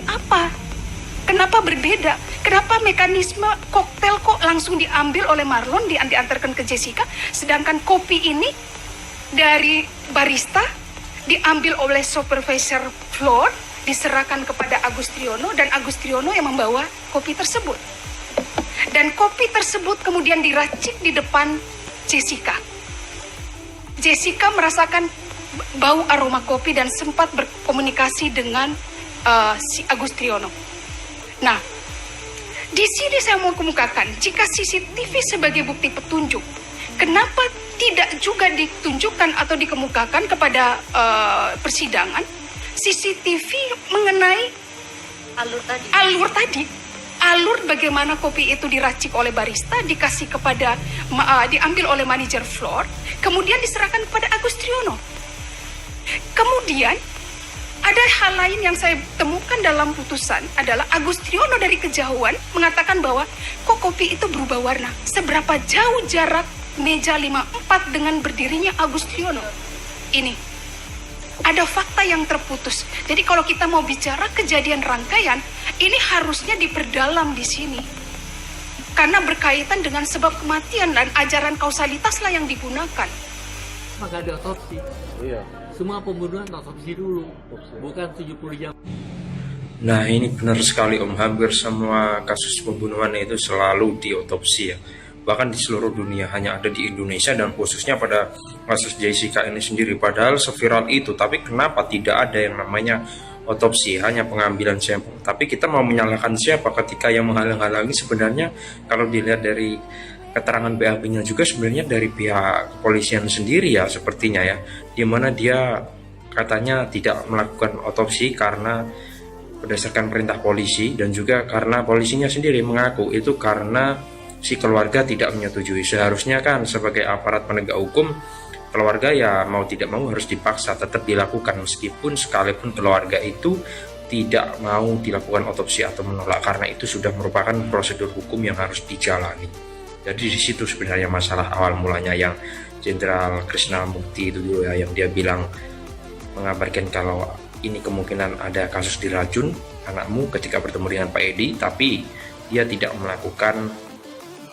apa? Kenapa berbeda? Kenapa mekanisme koktail kok langsung diambil oleh Marlon, diantarkan ke Jessica, sedangkan kopi ini dari barista diambil oleh supervisor floor, diserahkan kepada Agustriono, dan Agustriono yang membawa kopi tersebut. Dan kopi tersebut kemudian diracik di depan Jessica. Jessica merasakan bau aroma kopi dan sempat berkomunikasi dengan si Agustriono. Nah, di sini saya mau kemukakan, jika CCTV sebagai bukti petunjuk, kenapa tidak juga ditunjukkan atau dikemukakan kepada persidangan CCTV mengenai alur tadi, alur bagaimana kopi itu diracik oleh barista, dikasih kepada diambil oleh manajer floor, kemudian diserahkan kepada Agustriono. Kemudian ada hal lain yang saya temukan dalam putusan adalah Agustriono dari kejauhan mengatakan bahwa kok kopi itu berubah warna. Seberapa jauh jarak meja 54 dengan berdirinya Agustriono? Ini ada fakta yang terputus. Jadi kalau kita mau bicara kejadian rangkaian, ini harusnya diperdalam di sini. Karena berkaitan dengan sebab kematian dan ajaran kausalitaslah yang digunakan. Maka ada otopsi. Iya. Semua pembunuhan otopsi dulu, bukan 70 jam. Nah, ini benar sekali Om, hampir semua kasus pembunuhan itu selalu diotopsi ya. Bahkan di seluruh dunia, hanya ada di Indonesia dan khususnya pada kasus Jessica ini sendiri. Padahal seviral itu, tapi kenapa tidak ada yang namanya otopsi, hanya pengambilan sampel. Tapi kita mau menyalahkan siapa ketika yang menghalang-halangi sebenarnya kalau dilihat dari keterangan BAP-nya juga sebenarnya dari pihak kepolisian sendiri ya sepertinya ya, di mana dia katanya tidak melakukan otopsi karena berdasarkan perintah polisi, dan juga karena polisinya sendiri mengaku itu karena si keluarga tidak menyetujui. Seharusnya kan sebagai aparat penegak hukum, keluarga ya mau tidak mau harus dipaksa tetap dilakukan, meskipun sekalipun keluarga itu tidak mau dilakukan otopsi atau menolak, karena itu sudah merupakan prosedur hukum yang harus dijalani. Jadi di situ sebenarnya masalah awal mulanya yang Jenderal Krisnamukti itu dulu ya, yang dia bilang mengabarkan kalau ini kemungkinan ada kasus diracun anakmu ketika bertemu dengan Pak Edi, tapi dia tidak melakukan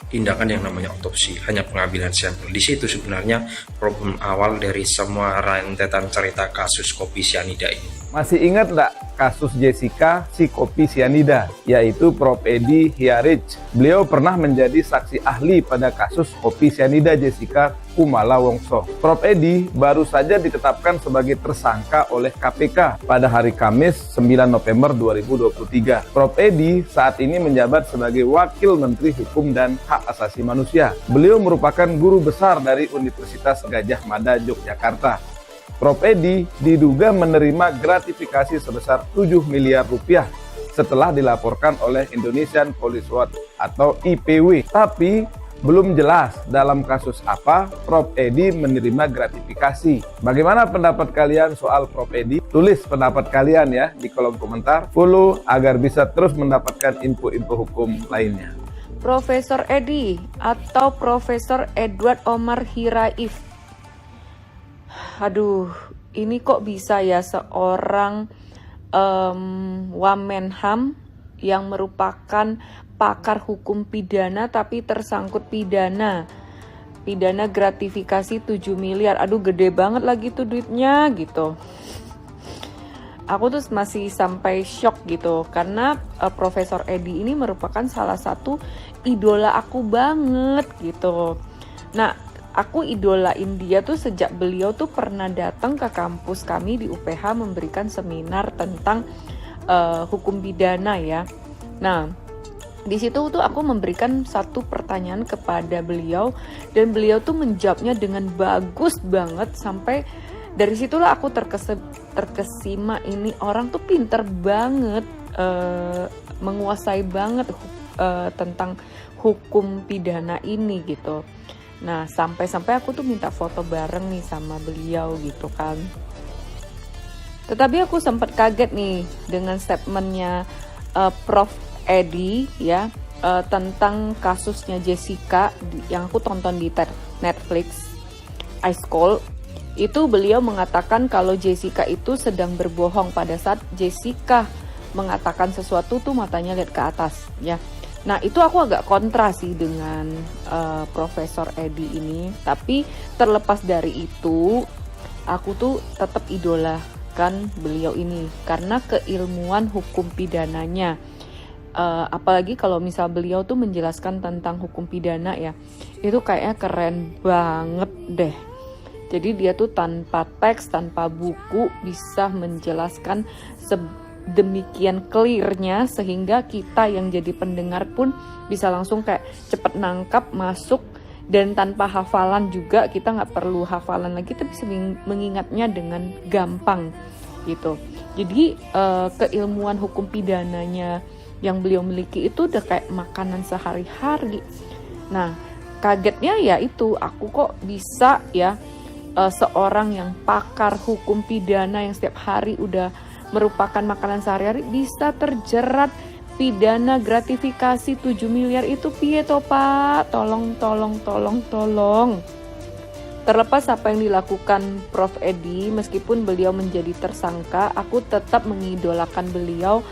tindakan yang namanya otopsi, hanya pengambilan sampel. Di situ sebenarnya problem awal dari semua rentetan cerita kasus kopi sianida ini. Masih ingat nggak kasus Jessica si kopi sianida, yaitu Prof. Edi Hiarich? Beliau pernah menjadi saksi ahli pada kasus kopi sianida Jessica Kumala Wongso. Prof. Edi baru saja ditetapkan sebagai tersangka oleh KPK pada hari Kamis 9 November 2023. Prof. Edi saat ini menjabat sebagai Wakil Menteri Hukum dan Hak Asasi Manusia. Beliau merupakan guru besar dari Universitas Gadjah Mada, Yogyakarta. Prof. Edi diduga menerima gratifikasi sebesar 7 miliar rupiah setelah dilaporkan oleh Indonesian Police Watch atau IPW. Tapi belum jelas dalam kasus apa Prof. Edi menerima gratifikasi. Bagaimana pendapat kalian soal Prof. Edi? Tulis pendapat kalian ya di kolom komentar. Follow agar bisa terus mendapatkan info-info hukum lainnya. Profesor Edi atau Profesor Edward Omar Hiraif. Aduh, ini kok bisa ya seorang Wamenham yang merupakan pakar hukum pidana tapi tersangkut pidana gratifikasi 7 miliar. Aduh, gede banget lagi tuh duitnya gitu. Aku tuh masih sampai shock gitu karena Profesor Edi ini merupakan salah satu idola aku banget gitu. Nah, aku idolain dia tuh sejak beliau tuh pernah datang ke kampus kami di UPH memberikan seminar tentang hukum pidana ya. Nah, di situ tuh aku memberikan satu pertanyaan kepada beliau dan beliau tuh menjawabnya dengan bagus banget, sampai dari situlah aku terkesima ini orang tuh pinter banget, menguasai banget tentang hukum pidana ini gitu. Nah, sampai-sampai aku tuh minta foto bareng nih sama beliau gitu kan. Tetapi aku sempat kaget nih dengan statementnya Prof. Edi ya, tentang kasusnya Jessica yang aku tonton di Netflix, Ice Cold. Itu beliau mengatakan kalau Jessica itu sedang berbohong pada saat Jessica mengatakan sesuatu tuh matanya lihat ke atas ya. Nah itu aku agak kontra sih dengan Profesor Edi ini. Tapi terlepas dari itu, aku tuh tetap idolakan beliau ini karena keilmuan hukum pidananya. Apalagi kalau misal beliau tuh menjelaskan tentang hukum pidana ya, itu kayaknya keren banget deh. Jadi dia tuh tanpa teks, tanpa buku bisa menjelaskan demikian clearnya sehingga kita yang jadi pendengar pun bisa langsung kayak cepet nangkap, masuk, dan tanpa hafalan juga, kita nggak perlu hafalan lagi, kita bisa mengingatnya dengan gampang gitu. Jadi keilmuan hukum pidananya yang beliau miliki itu udah kayak makanan sehari-hari. Nah kagetnya ya itu, aku kok bisa ya seorang yang pakar hukum pidana yang setiap hari udah merupakan makanan sehari-hari bisa terjerat pidana gratifikasi 7 miliar itu piye to Pak? Tolong. Terlepas apa yang dilakukan Prof. Edi, meskipun beliau menjadi tersangka, aku tetap mengidolakan beliau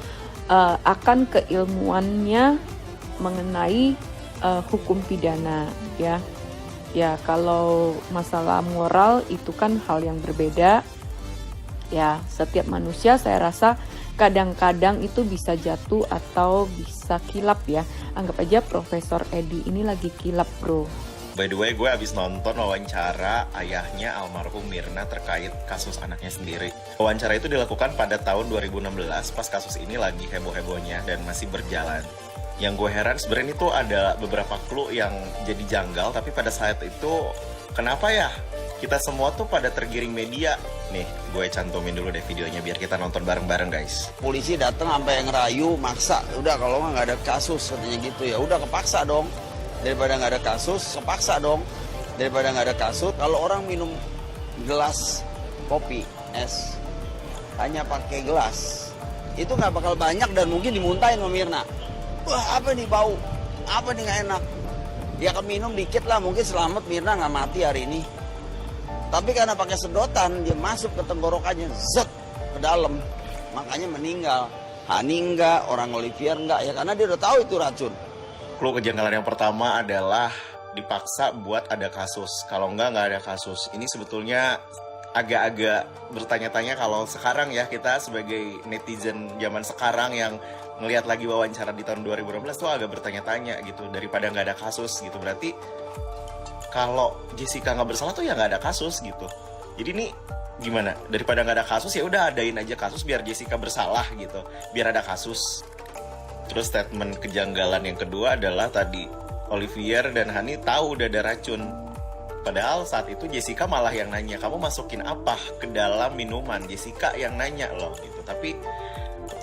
akan keilmuannya mengenai hukum pidana ya. Ya kalau masalah moral itu kan hal yang berbeda. Ya, setiap manusia saya rasa kadang-kadang itu bisa jatuh atau bisa kilap ya. Anggap aja Profesor Edi ini lagi kilap bro. By the way, gue abis nonton wawancara ayahnya almarhum Mirna terkait kasus anaknya sendiri. Wawancara itu dilakukan pada tahun 2016 pas kasus ini lagi heboh-hebohnya dan masih berjalan. Yang gue heran sebenarnya itu ada beberapa clue yang jadi janggal, tapi pada saat itu kenapa ya kita semua tuh pada tergiring media. Nih, gue cantumin dulu deh videonya biar kita nonton bareng-bareng guys. Polisi datang sampai ngerayu, maksa. Udah kalau nggak ada kasus katanya gitu ya. Udah kepaksa dong. Daripada nggak ada kasus, kepaksa dong. Daripada nggak ada kasus, kalau orang minum gelas kopi es hanya pakai gelas, itu nggak bakal banyak dan mungkin dimuntahin sama Mirna. Wah apa nih bau? Apa nih nggak enak? Ya keminum dikit lah, mungkin selamat Mirna nggak mati hari ini. Tapi karena pakai sedotan, dia masuk ke tenggorokannya, zet, ke dalam. Makanya meninggal. Hani enggak, orang Olivier enggak, ya karena dia udah tahu itu racun. Clue kejanggalan yang pertama adalah dipaksa buat ada kasus. Kalau nggak ada kasus. Ini sebetulnya agak-agak bertanya-tanya kalau sekarang ya, kita sebagai netizen zaman sekarang yang ngelihat lagi wawancara di tahun 2016 tuh agak bertanya-tanya gitu. Daripada nggak ada kasus gitu, berarti kalau Jessica nggak bersalah tuh ya nggak ada kasus gitu. Jadi ini gimana? Daripada nggak ada kasus ya udah adain aja kasus biar Jessica bersalah gitu, biar ada kasus. Terus statement kejanggalan yang kedua adalah tadi Olivier dan Hani tahu udah ada racun. Padahal saat itu Jessica malah yang nanya, kamu masukin apa ke dalam minuman? Jessica yang nanya loh gitu. Tapi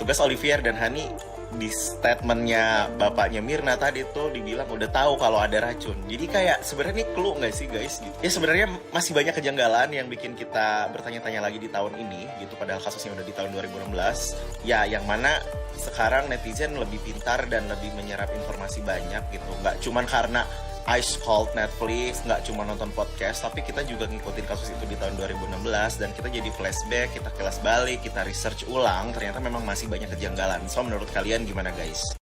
tugas Olivier dan Hani di statementnya bapaknya Mirna tadi tuh dibilang udah tahu kalau ada racun. Jadi kayak sebenarnya ini clue nggak sih guys? Gitu. Ya sebenarnya masih banyak kejanggalan yang bikin kita bertanya-tanya lagi di tahun ini gitu. Padahal kasusnya udah di tahun 2016. Ya yang mana sekarang netizen lebih pintar dan lebih menyerap informasi banyak gitu. Nggak cuman karena Ice Cold Netflix, nggak cuma nonton podcast, tapi kita juga ngikutin kasus itu di tahun 2016 dan kita jadi flashback, kita kilas balik, kita research ulang, ternyata memang masih banyak kejanggalan. So menurut kalian gimana guys?